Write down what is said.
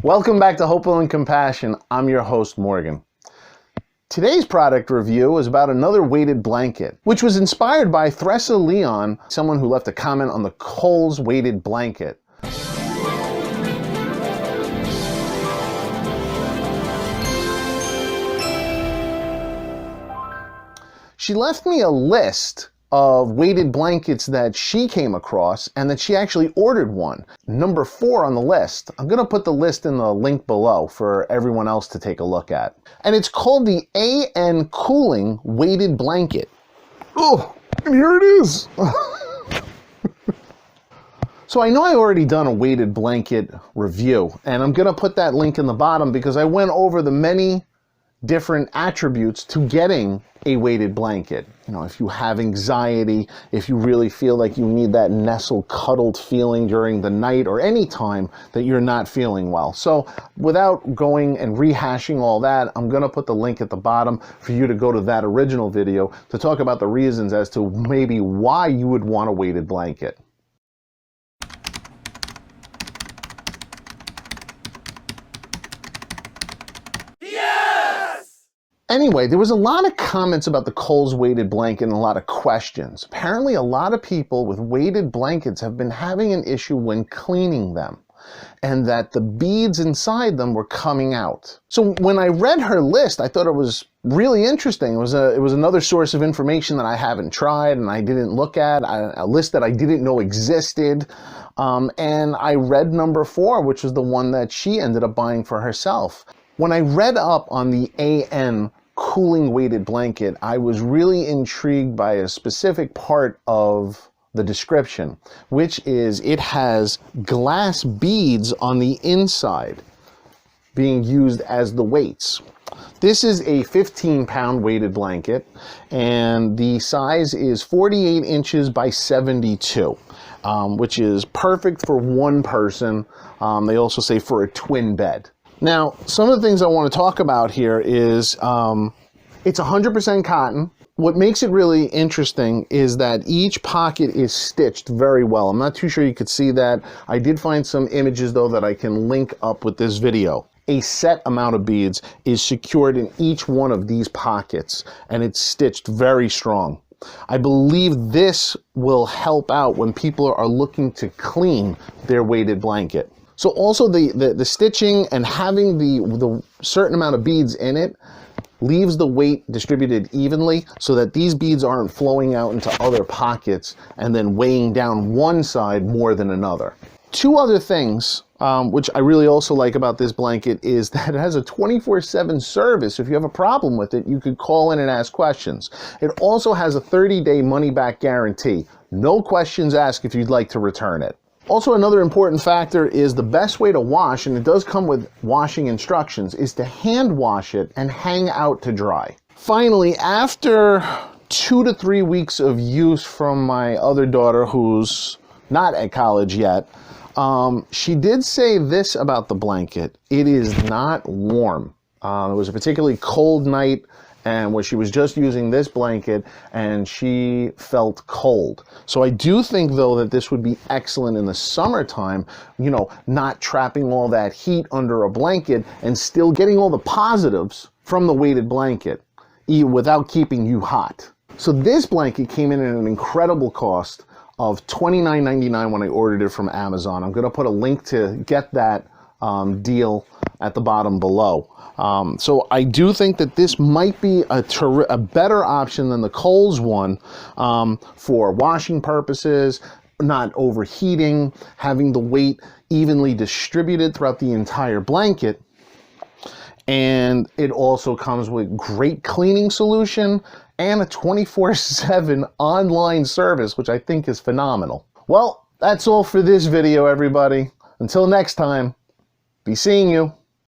Welcome back to Hope and Compassion. I'm your host, Morgan. Today's product review is about another weighted blanket, which was inspired by Thressa Leon, someone who left a comment on the Kohl's weighted blanket. She left me a list of weighted blankets that she came across and that she actually ordered one. Number 4 on the list. I'm going to put the list in the link below for everyone else to take a look at. And it's called the AN Cooling Weighted Blanket. Oh, and here it is. So I know I already done a weighted blanket review, and I'm going to put that link in the bottom because I went over the many different attributes to getting a weighted blanket. You know, if you have anxiety, if you really feel like you need that nestled, cuddled feeling during the night or any time that you're not feeling well. So without going and rehashing all that, I'm going to put the link at the bottom for you to go to that original video to talk about the reasons as to maybe why you would want a weighted blanket. Anyway, there was a lot of comments about the Kohl's weighted blanket and a lot of questions. Apparently, a lot of people with weighted blankets have been having an issue when cleaning them, and that the beads inside them were coming out. So when I read her list, I thought it was really interesting. It was another source of information that I haven't tried and I didn't look at, a list that I didn't know existed. And I read number 4, which is the one that she ended up buying for herself. When I read up on the AN Cooling Weighted Blanket, I was really intrigued by a specific part of the description, which is it has glass beads on the inside being used as the weights. This is a 15-pound weighted blanket, and the size is 48 inches by 72, which is perfect for one person. They also say for a twin bed. Now, some of the things I want to talk about here is it's 100% cotton. What makes it really interesting is that each pocket is stitched very well. I'm not too sure you could see that. I did find some images, though, that I can link up with this video. A set amount of beads is secured in each one of these pockets, and it's stitched very strong. I believe this will help out when people are looking to clean their weighted blanket. So also the stitching and having the certain amount of beads in it leaves the weight distributed evenly so that these beads aren't flowing out into other pockets and then weighing down one side more than another. 2 other things which I really also like about this blanket is that it has a 24/7 service. If you have a problem with it, you could call in and ask questions. It also has a 30-day money-back guarantee. No questions asked if you'd like to return it. Also, another important factor is the best way to wash, and it does come with washing instructions, is to hand wash it and hang out to dry. Finally, after 2 to 3 weeks of use from my other daughter, who's not at college yet, she did say this about the blanket: it is not warm. It was a particularly cold night, and where she was just using this blanket and she felt cold. So I do think, though, that this would be excellent in the summertime, you know, not trapping all that heat under a blanket and still getting all the positives from the weighted blanket without keeping you hot. So this blanket came in at an incredible cost of $29.99 when I ordered it from Amazon. I'm gonna put a link to get that deal at the bottom below. So I do think that this might be a better option than the Kohl's one for washing purposes, not overheating, having the weight evenly distributed throughout the entire blanket. And it also comes with great cleaning solution and a 24/7 online service, which I think is phenomenal. Well, that's all for this video, everybody. Until next time, be seeing you.